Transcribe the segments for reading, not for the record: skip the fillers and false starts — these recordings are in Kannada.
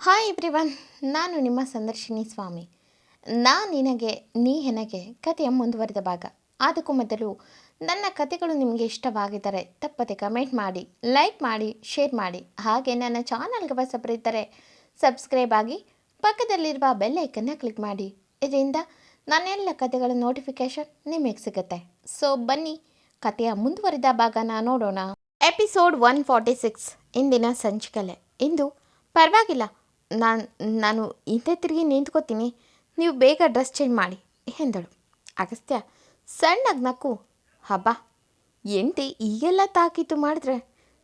ಹಾಯ್ ಎವ್ರಿವನ್, ನಾನು ನಿಮ್ಮ ಸಂದರ್ಶಿನಿ ಸ್ವಾಮಿ. ನಾ ನಿನಗೆ ನೀ ಹೆನಗೆ ಕಥೆಯ ಮುಂದುವರೆದ ಭಾಗ. ಅದಕ್ಕೂ ಮೊದಲು ನನ್ನ ಕಥೆಗಳು ನಿಮಗೆ ಇಷ್ಟವಾಗಿದ್ದರೆ ತಪ್ಪದೆ ಕಮೆಂಟ್ ಮಾಡಿ, ಲೈಕ್ ಮಾಡಿ, ಶೇರ್ ಮಾಡಿ. ಹಾಗೆ ನನ್ನ ಚಾನಲ್ಗೆ ಹೊಸಬರಿದ್ದರೆ ಸಬ್ಸ್ಕ್ರೈಬ್ ಆಗಿ ಪಕ್ಕದಲ್ಲಿರುವ ಬೆಲ್ ಐಕನ್ನ ಕ್ಲಿಕ್ ಮಾಡಿ. ಇದರಿಂದ ನನ್ನೆಲ್ಲ ಕಥೆಗಳ ನೋಟಿಫಿಕೇಶನ್ ನಿಮಗೆ ಸಿಗುತ್ತೆ. ಸೊ ಬನ್ನಿ, ಕಥೆಯ ಮುಂದುವರಿದ ಭಾಗನ ನೋಡೋಣ. ಎಪಿಸೋಡ್ 146 ಇಂದಿನ ಸಂಚಿಕಲೆ. ಇಂದು ಪರವಾಗಿಲ್ಲ, ನಾನು ಹಿಂದೆ ತಿರುಗಿ ನಿಂತ್ಕೋತೀನಿ, ನೀವು ಬೇಗ ಡ್ರೆಸ್ ಚೇಂಜ್ ಮಾಡಿ ಎಂದಳು. ಅಗಸ್ತ್ಯ ಸಣ್ಣಗೆ ನಕ್ಕು, ಹಬ್ಬ ಎಂಟಿ ಈಗೆಲ್ಲ ತಾಕೀತು ಮಾಡಿದ್ರೆ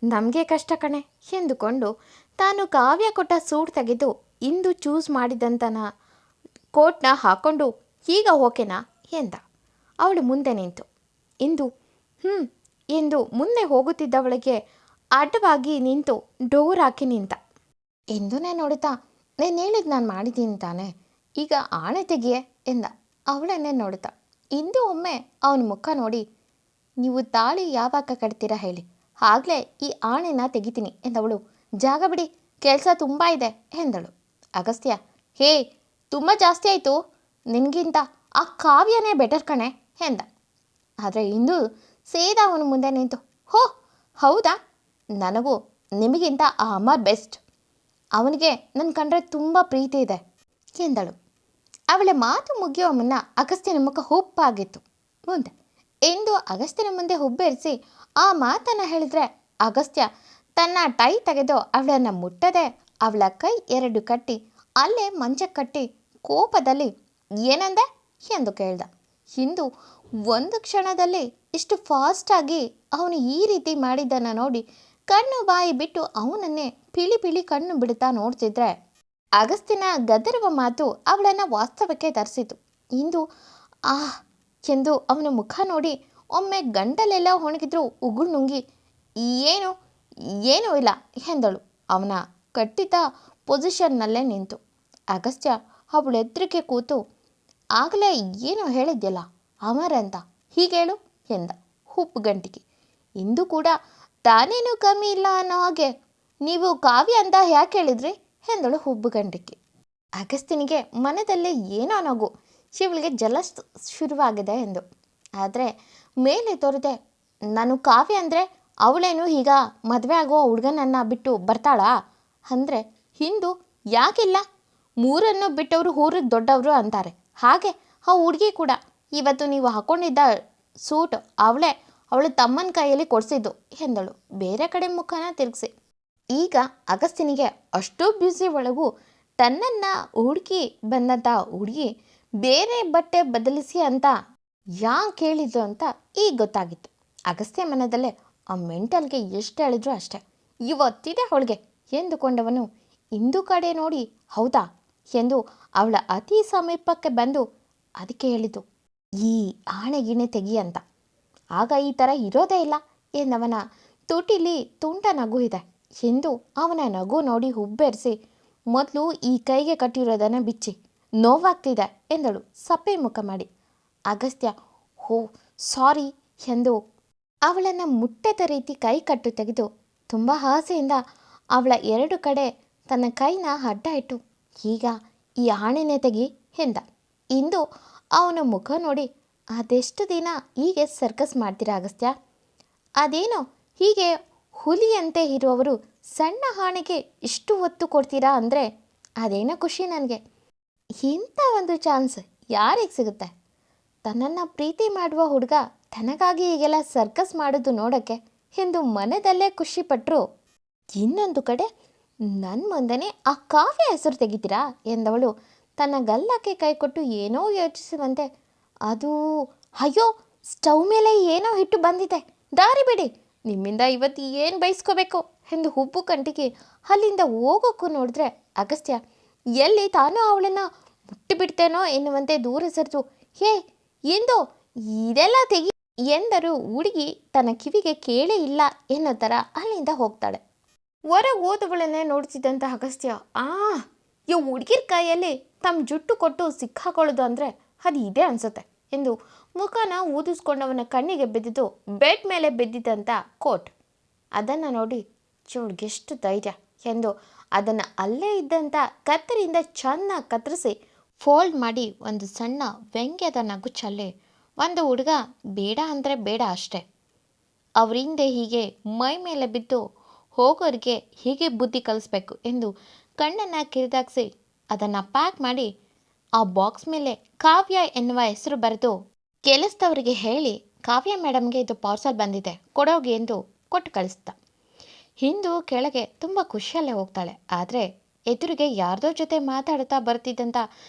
ನಮಗೆ ಕಷ್ಟ ಕಣೆ ಎಂದುಕೊಂಡು ತಾನು ಕಾವ್ಯ ಕೊಟ್ಟ ಸೂಟ್ ತೆಗೆದು ಇಂದು ಚೂಸ್ ಮಾಡಿದಂತನ ಕೋಟ್ನ ಹಾಕ್ಕೊಂಡು ಈಗ ಓಕೆನಾ ಎಂದ. ಅವಳು ಮುಂದೆ ನಿಂತು ಇಂದು ಎಂದು ಮುಂದೆ ಹೋಗುತ್ತಿದ್ದವಳಿಗೆ ಅಡ್ಡವಾಗಿ ನಿಂತು ಡೋರ್ ಹಾಕಿ ನಿಂತ. ಎಂದನೇ ನೋಡುತ್ತಾ, ನೀನು ಹೇಳಿದ್ದು ನಾನು ಮಾಡಿದ್ದೀನಿ ತಾನೆ, ಈಗ ಆಣೆ ತೆಗಿಯೇ ಎಂದ. ಅವಳನ್ನೇ ನೋಡುತ್ತಾ ಇಂದು ಒಮ್ಮೆ ಅವನ ಮುಖ ನೋಡಿ, ನೀವು ತಾಳಿ ಯಾವಾಗ ಕಟ್ತೀರಾ ಹೇಳಿ, ಆಗಲೇ ಈ ಆಣೆನ ತೆಗಿತೀನಿ ಎಂದವಳು. ಜಾಗ ಬಿಡಿ, ಕೆಲಸ ತುಂಬ ಇದೆ ಎಂದಳು. ಅಗಸ್ತ್ಯ, ಹೇ ತುಂಬ ಜಾಸ್ತಿ ಆಯಿತು, ನಿನಗಿಂತ ಆ ಕಾವ್ಯನೇ ಬೆಟರ್ ಕಣೆ ಎಂದ. ಆದರೆ ಇಂದು ಸೇದ ಅವನು ಮುಂದೆ ನಿಂತು, ಹೋ ಹೌದಾ, ನನಗೂ ನಿಮಗಿಂತ ಆ ಅಮರ್ ಬೆಸ್ಟ್, ಅವನಿಗೆ ನನ್ನ ಕಂಡ್ರೆ ತುಂಬ ಪ್ರೀತಿ ಇದೆ ಎಂದಳು. ಅವಳ ಮಾತು ಮುಗಿಯುವ ಮುನ್ನ ಅಗಸ್ತ್ಯನ ಮುಖ ಹುಪ್ಪಾಗಿತ್ತು. ಮುಂದೆ ಎಂದು ಅಗಸ್ತ್ಯನ ಮುಂದೆ ಹುಬ್ಬೇರಿಸಿ ಆ ಮಾತನ್ನು ಹೇಳಿದರೆ ಅಗಸ್ತ್ಯ ತನ್ನ ಟೈ ತೆಗೆದು ಅವಳನ್ನು ಮುಟ್ಟದೆ ಅವಳ ಕೈ ಎರಡು ಕಟ್ಟಿ ಅಲ್ಲೇ ಮಂಚಕ್ಕೆ ಕಟ್ಟಿ ಕೋಪದಲ್ಲಿ ಏನಂದೆ ಎಂದು ಕೇಳ್ದ. ಇಂದು ಒಂದು ಕ್ಷಣದಲ್ಲಿ ಇಷ್ಟು ಫಾಸ್ಟಾಗಿ ಅವನು ಈ ರೀತಿ ಮಾಡಿದ್ದನ್ನು ನೋಡಿ ಕಣ್ಣು ಬಾಯಿ ಬಿಟ್ಟು ಅವನನ್ನೇ ಪಿಳಿ ಪಿಳಿ ಕಣ್ಣು ಬಿಡುತ್ತಾ ನೋಡ್ತಿದ್ರೆ ಅಗಸ್ತ್ಯನ ಗದರುವ ಮಾತು ಅವಳನ್ನು ವಾಸ್ತವಕ್ಕೆ ತರಿಸಿತು. ಇಂದು ಎಂದು ಅವನ ಮುಖ ನೋಡಿ ಒಮ್ಮೆ ಗಂಟಲೆಲ್ಲ ಒಣಗಿದ್ರು ಉಗುಳು ನುಂಗಿ ಏನು ಏನೂ ಇಲ್ಲ ಎಂದಳು. ಅವನ ಕಟ್ಟಿದ ಪೊಸಿಷನ್ನಲ್ಲೇ ನಿಂತು ಅಗಸ್ತ್ಯ ಅವಳೆದ್ರಿಗೆ ಕೂತು, ಆಗಲೇ ಏನು ಹೇಳಿದ್ಯಲ್ಲ ಅಮರ್ ಅಂತ, ಹೀಗೇಳು ಎಂದ ಹುಪ್ಪು ಗಂಟಿಗೆ. ಇಂದು ಕೂಡ ತಾನೇನು ಕಮ್ಮಿ ಇಲ್ಲ ಅನ್ನೋ ಹಾಗೆ ನೀವು ಕಾವ್ಯ ಅಂತ ಯಾಕೆ ಹೇಳಿದ್ರಿ ಎಂದಳು ಹುಬ್ಬು ಗಂಟಿಗೆ. ಅಗಸ್ತ್ಯನಿಗೆ ಮನದಲ್ಲೇ ಏನೋ ನಗು, ಶಿವಳಿಗೆ ಜಲಸ್ ಶುರುವಾಗಿದೆ ಎಂದು. ಆದರೆ ಮೇಲೆ ತೋರಿದೆ, ನಾನು ಕಾವ್ಯ ಅಂದರೆ ಅವಳೇನು ಈಗ ಮದುವೆ ಆಗೋ ಹುಡುಗನನ್ನು ಬಿಟ್ಟು ಬರ್ತಾಳಾ ಅಂದರೆ, ಹಿಂದೂ ಯಾಕಿಲ್ಲ, ಮೂರನ್ನು ಬಿಟ್ಟವರು ಊರಿಗೆ ದೊಡ್ಡವರು ಅಂತಾರೆ. ಹಾಗೆ ಆ ಹುಡುಗಿ ಕೂಡ ಇವತ್ತು ನೀವು ಹಾಕ್ಕೊಂಡಿದ್ದ ಸೂಟ್ ಅವಳ ತಮ್ಮನ ಕೈಯಲ್ಲಿ ಕೊಡಿಸಿದ್ದು ಎಂದಳು ಬೇರೆ ಕಡೆ ಮುಖನ ತಿರುಗಿಸಿ. ಈಗ ಅಗಸ್ತ್ಯನಿಗೆ ಅಷ್ಟು ಬ್ಯುಸಿ ಒಳಗೂ ತನ್ನನ್ನು ಹುಡುಕಿ ಬಂದಂಥ ಹುಡುಗಿ ಬೇರೆ ಬಟ್ಟೆ ಬದಲಿಸಿ ಅಂತ ಯಾಕೆ ಹೇಳಿದ್ರು ಅಂತ ಈಗ ಗೊತ್ತಾಗಿತ್ತು. ಅಗಸ್ತ್ಯ ಮನದಲ್ಲೇ ಆ ಮೆಂಟಲ್ಗೆ ಎಷ್ಟು ಹೇಳಿದ್ರು ಅಷ್ಟೆ, ಇವತ್ತಿದೆ ಅವಳಿಗೆ ಎಂದುಕೊಂಡವನು ಇಂದು ಕಡೆ ನೋಡಿ, ಹೌದಾ ಎಂದು ಅವಳ ಅತಿ ಸಮೀಪಕ್ಕೆ ಬಂದು ಅದಕ್ಕೆ ಹೇಳಿದ್ದು, ಈ ಆಣೆಗಿಣೆ ತೆಗಿ ಅಂತ, ಆಗ ಈ ಥರ ಇರೋದೇ ಇಲ್ಲ ಎಂದವನ ತುಟಿಲಿ ತುಂಟ ನಗು ಇದೆ ಎಂದು ಅವನ ನಗು ನೋಡಿ ಹುಬ್ಬೇರಿಸಿ, ಮೊದಲು ಈ ಕೈಗೆ ಕಟ್ಟಿರೋದನ್ನು ಬಿಚ್ಚಿ, ನೋವಾಗ್ತಿದೆ ಎಂದಳು ಸಪ್ಪೆ ಮುಖ ಮಾಡಿ. ಅಗಸ್ತ್ಯ ಹೋ ಸಾರಿ ಎಂದು ಅವಳನ್ನು ಮುಟ್ಟದ ರೀತಿ ಕೈ ಕಟ್ಟು ತೆಗೆದು ತುಂಬ ಆಸೆಯಿಂದ ಅವಳ ಎರಡು ಕಡೆ ತನ್ನ ಕೈನ ಅಡ್ಡ ಇಟ್ಟು, ಈಗ ಈ ಆಣೆನೆ ತೆಗಿ ಎಂದ. ಇಂದು ಅವನ ಮುಖ ನೋಡಿ, ಅದೆಷ್ಟು ದಿನ ಹೀಗೆ ಸರ್ಕಸ್ ಮಾಡ್ತೀರಾ ಅಗಸ್ತ್ಯ, ಅದೇನೋ ಹೀಗೆ ಹುಲಿಯಂತೆ ಇರುವವರು ಸಣ್ಣ ಆಣೆಗೆ ಇಷ್ಟು ಒತ್ತು ಕೊಡ್ತೀರಾ ಅಂದರೆ ಅದೇನೋ ಖುಷಿ ನನಗೆ. ಇಂಥ ಒಂದು ಚಾನ್ಸ್ ಯಾರಿಗೆ ಸಿಗುತ್ತೆ, ತನ್ನನ್ನು ಪ್ರೀತಿ ಮಾಡುವ ಹುಡುಗ ತನಗಾಗಿ ಹೀಗೆಲ್ಲ ಸರ್ಕಸ್ ಮಾಡೋದು ನೋಡೋಕ್ಕೆ ಎಂದು ಮನದಲ್ಲೇ ಖುಷಿಪಟ್ಟರು. ಇನ್ನೊಂದು ಕಡೆ ನನ್ನ ಮುಂದೆನೇ ಆ ಕಾವ್ಯ ಹೆಸರು ತೆಗಿತೀರಾ ಎಂದವಳು ತನ್ನ ಗಲ್ಲಕ್ಕೆ ಕೈ ಕೊಟ್ಟು ಏನೋ ಯೋಚಿಸುವಂತೆ, ಅದು ಅಯ್ಯೋ ಸ್ಟವ್ ಮೇಲೆ ಏನೋ ಹಿಟ್ಟು ಬಂದಿದೆ, ದಾರಿ ಬಿಡಿ, ನಿಮ್ಮಿಂದ ಇವತ್ತು ಏನು ಬಯಸ್ಕೋಬೇಕು ಎಂದು ಹುಬ್ಬು ಕಂಟಿಗೆ ಅಲ್ಲಿಂದ ಹೋಗೋಕ್ಕೂ ನೋಡಿದ್ರೆ ಅಗಸ್ತ್ಯ ಎಲ್ಲಿ ತಾನೂ ಅವಳನ್ನು ಮುಟ್ಟಿಬಿಡ್ತೇನೋ ಎನ್ನುವಂತೆ ದೂರ ಸರಿದು, ಹೇ ಎಂದು ಇದೆಲ್ಲ ತೆಗಿ ಎಂದರೂ ಹುಡುಗಿ ತನ್ನ ಕಿವಿಗೆ ಕೇಳೇ ಇಲ್ಲ ಎನ್ನೋ ಥರ ಅಲ್ಲಿಂದ ಹೋಗ್ತಾಳೆ. ಹೊರಗೆ ಓದುಗಳನ್ನೇ ನೋಡ್ತಿದ್ದಂಥ ಅಗಸ್ತ್ಯ, ಈ ಹುಡುಗಿರ ಕೈಯಲ್ಲಿ ತಮ್ಮ ಜುಟ್ಟು ಕೊಟ್ಟು ಸಿಕ್ಕಾಕೊಳ್ಳೋದು ಅಂದರೆ ಅದು ಇದೆ ಅನಿಸುತ್ತೆ ಎಂದು ಮುಖನ ಊದಿಸ್ಕೊಂಡವನ ಕಣ್ಣಿಗೆ ಬಿದ್ದಿದ್ದು ಬೆಡ್ ಮೇಲೆ ಬಿದ್ದಿದ್ದಂಥ ಕೋಟ್. ಅದನ್ನು ನೋಡಿ ಚೋಳ್ಗೆಷ್ಟು ಧೈರ್ಯ ಎಂದು ಅದನ್ನು ಅಲ್ಲೇ ಇದ್ದಂಥ ಕತ್ತರಿಯಿಂದ ಚೆನ್ನಾಗಿ ಕತ್ತರಿಸಿ ಫೋಲ್ಡ್ ಮಾಡಿ ಒಂದು ಸಣ್ಣ ವ್ಯಂಗ್ಯದ ನಗುಚಲ್ಲೇ ಒಂದು ಹುಡುಗ ಬೇಡ ಅಂದರೆ ಬೇಡ ಅಷ್ಟೆ. ಅವ್ರ ಹಿಂದೆ ಹೀಗೆ ಮೈ ಮೇಲೆ ಬಿದ್ದು ಹೋಗೋರಿಗೆ ಹೀಗೆ ಬುದ್ಧಿ ಕಲಿಸ್ಬೇಕು ಎಂದು ಕಣ್ಣನ್ನು ಕಿರಿದಾಗಿಸಿ ಅದನ್ನು ಪ್ಯಾಕ್ ಮಾಡಿ ಆ ಬಾಕ್ಸ್ ಮೇಲೆ ಕಾವ್ಯ ಎನ್ನುವ ಹೆಸರು ಬರೆದು ಕೆಲಸದವರಿಗೆ ಹೇಳಿ, ಕಾವ್ಯ ಮೇಡಮ್ಗೆ ಇದು ಪಾರ್ಸಲ್ ಬಂದಿದೆ ಕೊಡೋಗಿ ಎಂದು ಕೊಟ್ಟು ಕಳಿಸ್ತಾ. ಹಿಂದೂ ಕೆಳಗೆ ತುಂಬ ಖುಷಿಯಲ್ಲೇ ಹೋಗ್ತಾಳೆ. ಆದರೆ ಎದುರಿಗೆ ಯಾರ್ದೋ ಜೊತೆ ಮಾತಾಡ್ತಾ ಬರ್ತಿದ್ದಂಥ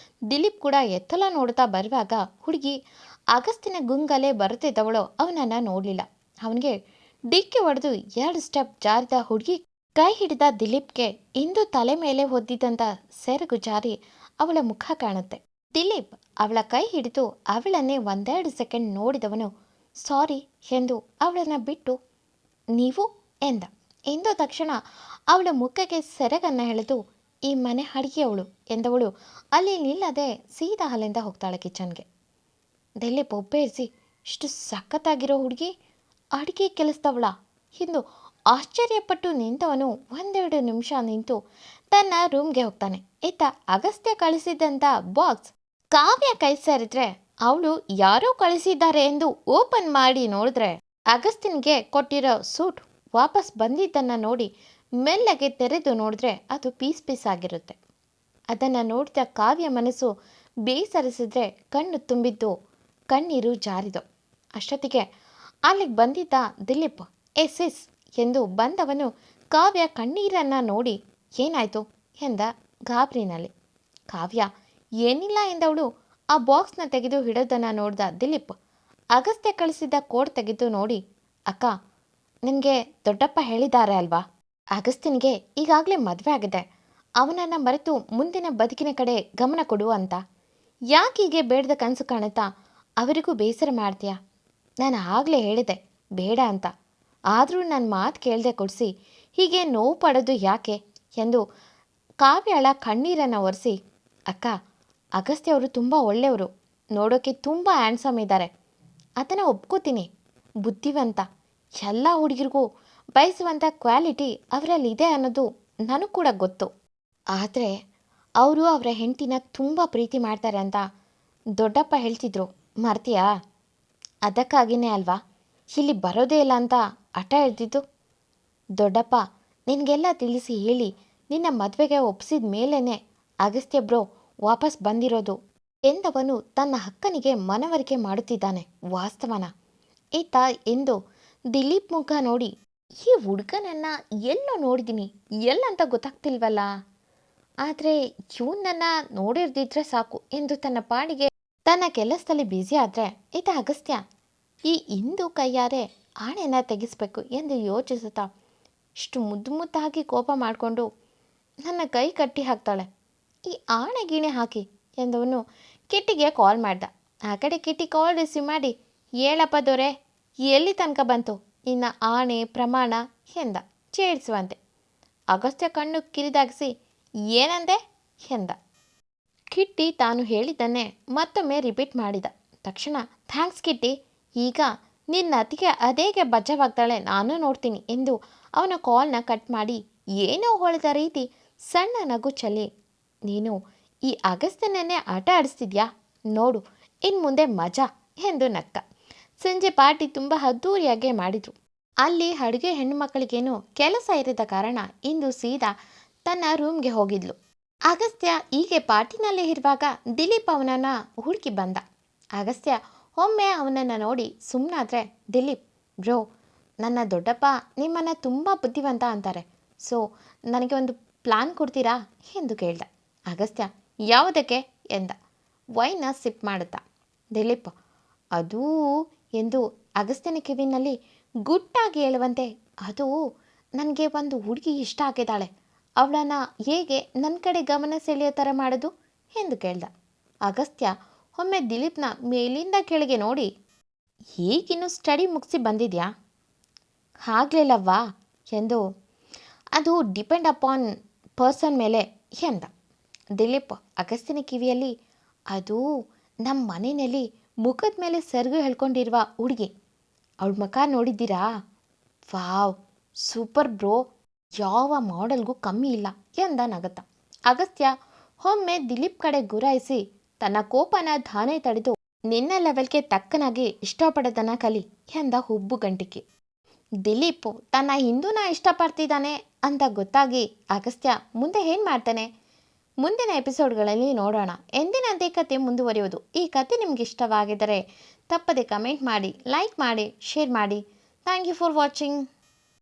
ದಿಲೀಪ್ ಕೂಡ ಎತ್ತಲ ನೋಡ್ತಾ ಬರುವಾಗ ಹುಡುಗಿ ಅಗಸ್ತಿನ ಗುಂಗಲೇ ಬರುತ್ತಿದ್ದವಳು ಅವನನ್ನು ನೋಡಲಿಲ್ಲ. ಅವನಿಗೆ ಡಿಕ್ಕಿ ಹೊಡೆದು 2 ಸ್ಟೆಪ್ ಜಾರಿದ ಹುಡುಗಿ ಕೈ ಹಿಡಿದ ದಿಲೀಪ್ಗೆ ಇಂದು ತಲೆ ಮೇಲೆ ಹೊದ್ದಿದ್ದಂಥ ಸೆರಗು ಜಾರಿ ಅವಳ ಮುಖ ಕಾಣುತ್ತೆ. ದಿಲೀಪ್ ಅವಳ ಕೈ ಹಿಡಿದು ಅವಳನ್ನೇ 1-2 ಸೆಕೆಂಡ್ ನೋಡಿದವನು ಸಾರಿ ಎಂದು ಅವಳನ್ನು ಬಿಟ್ಟು ನೀವು ಎಂದ. ಎಂದ ತಕ್ಷಣ ಅವಳ ಮುಖಕ್ಕೆ ಸೆರಗನ್ನು ಎಳೆದು ಈ ಮನೆ ಅಡಿಗೆಯವಳು ಎಂದವಳು ಅಲ್ಲಿ ನಿಲ್ಲದೆ ಸೀದಾ ಅಲ್ಲಿಂದ ಹೋಗ್ತಾಳೆ ಕಿಚನ್ಗೆ. ದಿಲೀಪ್ ಒಪ್ಪೇರಿಸಿ, ಇಷ್ಟು ಸಖತ್ತಾಗಿರೋ ಹುಡುಗಿ ಅಡುಗೆ ಕೆಲಸದವಳ ಎಂದು ಆಶ್ಚರ್ಯಪಟ್ಟು ನಿಂತವನು 1-2 ನಿಮಿಷ ನಿಂತು ತನ್ನ ರೂಮ್ಗೆ ಹೋಗ್ತಾನೆ. ಇತ್ತ ಅಗಸ್ತ್ಯ ಕಳಿಸಿದ್ದಂಥ ಬಾಕ್ಸ್ ಕಾವ್ಯ ಕೈ ಸೇರಿದ್ರೆ ಅವಳು ಯಾರೋ ಕಳಿಸಿದ್ದಾರೆ ಎಂದು ಓಪನ್ ಮಾಡಿ ನೋಡಿದ್ರೆ ಅಗಸ್ತಿನ್ಗೆ ಕೊಟ್ಟಿರೋ ಸೂಟ್ ವಾಪಸ್ ಬಂದಿದ್ದನ್ನು ನೋಡಿ ಮೆಲ್ಲಗೆ ತೆರೆದು ನೋಡಿದ್ರೆ ಅದು ಪೀಸ್ ಆಗಿರುತ್ತೆ. ಅದನ್ನು ನೋಡಿದ ಕಾವ್ಯ ಮನಸ್ಸು ಬೇಸರಿಸಿದ್ರೆ ಕಣ್ಣು ತುಂಬಿದ್ದು ಕಣ್ಣೀರು ಜಾರಿದು. ಅಷ್ಟೊತ್ತಿಗೆ ಅಲ್ಲಿಗೆ ಬಂದಿದ್ದ ದಿಲೀಪ್ ಎಸ್ ಎಂದು ಬಂದವನು ಕಾವ್ಯ ಕಣ್ಣೀರನ್ನು ನೋಡಿ ಏನಾಯಿತು ಎಂದ ಗಾಬರಿನಲ್ಲಿ. ಕಾವ್ಯ ಏನಿಲ್ಲ ಎಂದವಳು ಆ ಬಾಕ್ಸ್ನ ತೆಗೆದು ಹಿಡೋದನ್ನು ನೋಡಿದ ದಿಲೀಪ್ ಅಗಸ್ತ್ಯ ಕಳಿಸಿದ್ದ ಕೋಡ್ ತೆಗೆದು ನೋಡಿ, ಅಕ್ಕ ನಿನಗೆ ದೊಡ್ಡಪ್ಪ ಹೇಳಿದ್ದಾರೆ ಅಲ್ವಾ, ಅಗಸ್ತ್ಯನಿಗೆ ಈಗಾಗಲೇ ಮದುವೆ ಆಗಿದೆ, ಅವನನ್ನು ಮರೆತು ಮುಂದಿನ ಬದುಕಿನ ಕಡೆ ಗಮನ ಕೊಡು ಅಂತ. ಯಾಕೀಗೆ ಬೇಡದ ಕನಸು ಕಾಣುತ್ತಾ ಅವರಿಗೂ ಬೇಸರ ಮಾಡ್ತೀಯಾ? ನಾನು ಆಗಲೇ ಹೇಳಿದೆ ಬೇಡ ಅಂತ, ಆದರೂ ನನ್ನ ಮಾತು ಕೇಳದೆ ಕೊಡಿಸಿ ಹೀಗೆ ನೋವು ಪಡೋದು ಯಾಕೆ ಎಂದು ಕಾವ್ಯಳ ಕಣ್ಣೀರನ್ನು ಒರೆಸಿ, ಅಕ್ಕ ಅಗಸ್ತ್ಯ ಅವರು ತುಂಬ ಒಳ್ಳೆಯವರು, ನೋಡೋಕ್ಕೆ ತುಂಬ ಹ್ಯಾಂಡ್ಸಮ್ ಇದ್ದಾರೆ, ಅದನ್ನು ಒಪ್ಕೋತೀನಿ, ಬುದ್ಧಿವಂತ, ಎಲ್ಲ ಹುಡುಗಿರಿಗೂ ಬಯಸುವಂಥ ಕ್ವಾಲಿಟಿ ಅವರಲ್ಲಿದೆ ಅನ್ನೋದು ನನಗೂ ಕೂಡ ಗೊತ್ತು. ಆದರೆ ಅವರು ಅವರ ಹೆಂಡತಿನ ತುಂಬ ಪ್ರೀತಿ ಮಾಡ್ತಾರೆ ಅಂತ ದೊಡ್ಡಪ್ಪ ಹೇಳ್ತಿದ್ರು, ಮರ್ತೀಯಾ? ಅದಕ್ಕಾಗಿಯೇ ಅಲ್ವಾ ಇಲ್ಲಿ ಬರೋದೇ ಇಲ್ಲ ಅಂತ ಹಠ ಹಿಡ್ದಿದ್ದು. ದೊಡ್ಡಪ್ಪ ನಿನಗೆಲ್ಲ ತಿಳಿಸಿ ಹೇಳಿ ನಿನ್ನ ಮದುವೆಗೆ ಒಪ್ಪಿಸಿದ ಮೇಲೇ ಅಗಸ್ತ್ಯ ಬ್ರೋ ವಾಪಸ್ ಬಂದಿರೋದು ಎಂದವನು ತನ್ನ ಅಕ್ಕನಿಗೆ ಮನವರಿಕೆ ಮಾಡುತ್ತಿದ್ದಾನೆ ವಾಸ್ತವನ. ಈತ ಎಂದು ದಿಲೀಪ್ ಮುಖ ನೋಡಿ, ಈ ಹುಡುಗನನ್ನು ಎಲ್ಲೋ ನೋಡಿದ್ದೀನಿ, ಎಲ್ಲಂತ ಗೊತ್ತಾಗ್ತಿಲ್ವಲ್ಲ, ಆದರೆ ಇವನನ್ನು ನೋಡಿರ್ದಿದ್ರೆ ಸಾಕು ಎಂದು ತನ್ನ ಪಾಡಿಗೆ ತನ್ನ ಕೆಲಸದಲ್ಲಿ ಬ್ಯುಸಿ ಆದರೆ ಈತ ಅಗಸ್ತ್ಯ ಈ ಇಂದು ಕೈಯಾರೆ ಆಣೆನ ತೆಗೆಸಬೇಕು ಎಂದು ಯೋಚಿಸುತ್ತಾ ಇಷ್ಟು ಮುದ್ದಾಗಿ ಕೋಪ ಮಾಡಿಕೊಂಡು ನನ್ನ ಕೈ ಕಟ್ಟಿ ಹಾಕ್ತಾಳೆ, ಈ ಆಣೆ ಗೀಣೆ ಹಾಕಿ ಎಂದವನು ಕಿಟ್ಟಿಗೆ ಕಾಲ್ ಮಾಡ್ದ. ಆ ಕಡೆ ಕಿಟ್ಟಿ ಕಾಲ್ ರಿಸೀವ್ ಮಾಡಿ, ಹೇಳಪ್ಪ ದೊರೆ ಎಲ್ಲಿ ತನಕ ಬಂತು ನಿನ್ನ ಆಣೆ ಪ್ರಮಾಣ ಎಂದ ಚೇಡಿಸುವಂತೆ. ಅಗಸ್ತ್ಯ ಕಣ್ಣು ಕಿರಿದಾಗಿಸಿ ಏನಂದೆ ಎಂದ. ಕಿಟ್ಟಿ ತಾನು ಹೇಳಿದ್ದನ್ನೇ ಮತ್ತೊಮ್ಮೆ ರಿಪೀಟ್ ಮಾಡಿದ. ತಕ್ಷಣ ಥ್ಯಾಂಕ್ಸ್ ಕಿಟ್ಟಿ, ಈಗ ನಿನ್ನ ಅತಿಗೆ ಅದೇಗೆ ಬಜ್ಜವಾಗ್ತಾಳೆ ನಾನು ನೋಡ್ತೀನಿ ಎಂದು ಅವನ ಕಾಲ್ನ ಕಟ್ ಮಾಡಿ ಏನೋ ಹೊಳೆದ ರೀತಿ ಸಣ್ಣ ನಗು ಚಲ್ಲಿ, ನೀನು ಈ ಅಗಸ್ತ್ಯನನ್ನೇ ಆಟ ಆಡಿಸ್ತಿದ್ಯಾ ನೋಡು ಇನ್ನು ಮುಂದೆ ಮಜಾ ಎಂದು ನಕ್ಕ. ಸಂಜೆ ಪಾರ್ಟಿ ತುಂಬ ಅದ್ದೂರಿಯಾಗೆ ಮಾಡಿದರು. ಅಲ್ಲಿ ಅಡುಗೆ ಹೆಣ್ಣುಮಕ್ಕಳಿಗೇನು ಕೆಲಸ ಇರದ ಕಾರಣ ಇಂದು ಸೀದಾ ತನ್ನ ರೂಮ್ಗೆ ಹೋಗಿದ್ಲು. ಅಗಸ್ತ್ಯ ಹೀಗೆ ಪಾರ್ಟಿನಲ್ಲೇ ಇರುವಾಗ ದಿಲೀಪ್ ಅವನನ್ನು ಹುಡುಕಿ ಬಂದ. ಅಗಸ್ತ್ಯ ಒಮ್ಮೆ ಅವನನ್ನು ನೋಡಿ ಸುಮ್ಮನಾದರೆ, ದಿಲೀಪ್ ಬ್ರೋ ನನ್ನ ದೊಡ್ಡಪ್ಪ ನಿಮ್ಮನ್ನು ತುಂಬ ಬುದ್ಧಿವಂತ ಅಂತಾರೆ, ಸೊ ನನಗೆ ಒಂದು ಪ್ಲಾನ್ ಕೊಡ್ತೀರಾ ಎಂದು ಕೇಳ್ದ. ಅಗಸ್ತ್ಯ ಯಾವುದಕ್ಕೆ ಎಂದ ವೈನ ಸಿಪ್ ಮಾಡುತ್ತಾ. ದಿಲೀಪ್ ಅದೂ ಎಂದು ಅಗಸ್ತ್ಯನ ಕಿವಿನಲ್ಲಿ ಗುಟ್ಟಾಗಿ ಹೇಳುವಂತೆ, ಅದು ನನಗೆ ಒಂದು ಹುಡುಗಿ ಇಷ್ಟ ಆಗಿದ್ದಾಳೆ, ಅವಳನ್ನು ಹೇಗೆ ನನ್ನ ಕಡೆ ಗಮನ ಸೆಳೆಯೋ ಥರ ಮಾಡೋದು ಎಂದು ಕೇಳ್ದ. ಅಗಸ್ತ್ಯ ಒಮ್ಮೆ ದಿಲೀಪ್ನ ಮೇಲಿಂದ ಕೆಳಗೆ ನೋಡಿ, ಈಗಿನ್ನೂ ಸ್ಟಡಿ ಮುಗಿಸಿ ಬಂದಿದ್ಯಾ? ಆಗಲಿಲ್ಲವ್ವಾ ಎಂದು. ಅದು ಡಿಪೆಂಡ್ ಅಪಾನ್ ಪರ್ಸನ್ ಮೇಲೆ ಎಂದ. ದಿಲೀಪ್ ಅಗಸ್ತ್ಯನ ಕಿವಿಯಲ್ಲಿ, ಅದು ನಮ್ಮ ಮನೆಯಲ್ಲಿ ಮುಖದ ಮೇಲೆ ಸೆರಗು ಹೇಳ್ಕೊಂಡಿರುವ ಹುಡುಗಿ, ಅವಳ ಮುಖ ನೋಡಿದ್ದೀರಾ? ವಾವ್ ಸೂಪರ್ ಬ್ರೋ, ಯಾವ ಮಾಡೆಲ್ಗೂ ಕಮ್ಮಿ ಇಲ್ಲ ಎಂದ ನಗತ. ಅಗಸ್ತ್ಯ ಒಮ್ಮೆ ದಿಲೀಪ್ ಕಡೆ ಗುರಾಯಿಸಿ ತನ್ನ ಕೋಪನ ದಾನೆ ತಡೆದು ನಿನ್ನ ಲೆವೆಲ್ಗೆ ತಕ್ಕನಾಗಿ ಇಷ್ಟಪಡೋದನ್ನ ಕಲಿ ಎಂದ ಹುಬ್ಬು ಗಂಟಿಕೆ. ದಿಲೀಪ್ ತನ್ನ ಹಿಂದೂನ ಇಷ್ಟಪಡ್ತಿದ್ದಾನೆ ಅಂತ ಗೊತ್ತಾಗಿ ಅಗಸ್ತ್ಯ ಮುಂದೆ ಏನು ಮಾಡ್ತಾನೆ? ಮುಂದಿನ ಎಪಿಸೋಡ್ಗಳಲ್ಲಿ ನೋಡೋಣ. ಎಂದಿನಂತೆ ಕತೆ ಮುಂದುವರಿಯೋದು. ಈ ಕತೆ ನಿಮ್ಗೆ ಇಷ್ಟವಾಗಿದ್ದರೆ ತಪ್ಪದೆ ಕಮೆಂಟ್ ಮಾಡಿ, ಲೈಕ್ ಮಾಡಿ, ಶೇರ್ ಮಾಡಿ. Thank you for watching.